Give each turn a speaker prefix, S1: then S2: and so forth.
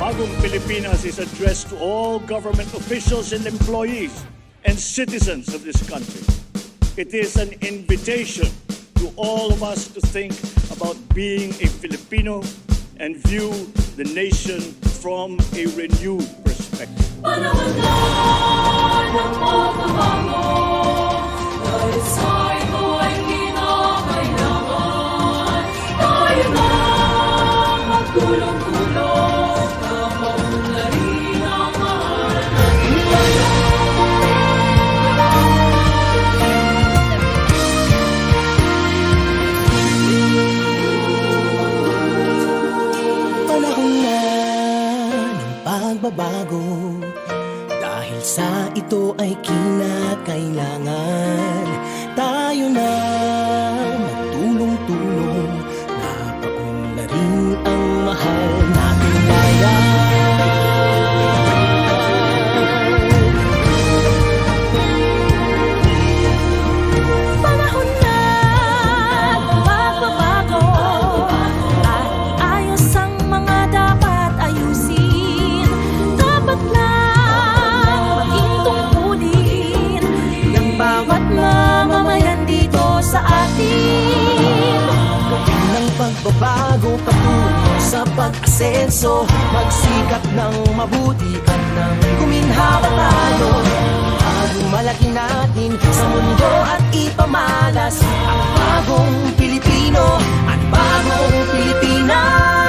S1: Bagong Pilipinas is addressed to all government officials and employees and citizens of this country. It is an invitation to all of us to think about being a Filipino and view the nation from a renewed perspective.
S2: Panahon na ng pagbabago, dahil sa ito ay kinakailangan. Tayo na magtulong-tulong, kapaunlarin ang mahal natin ngayon.
S3: Panahon na ng pagbabago, dahil sa ito ay kinakailangan. Tayo na magtulong-tulong, napaunlarin ang mahal nating bayan.
S4: Panahon na ng pagbabago, at iayos ang mga dapat ayusin. Dapat lang maging tungkulin ng bawat mamamayan dito sa atin.
S3: Gawin ng pagbabago patungo sa pag-asenso, magsikap ng mabuti at nang guminhawa tayo. Malaki natin sa mundo at ipamalas ang bagong Pilipino at bagong Pilipinas.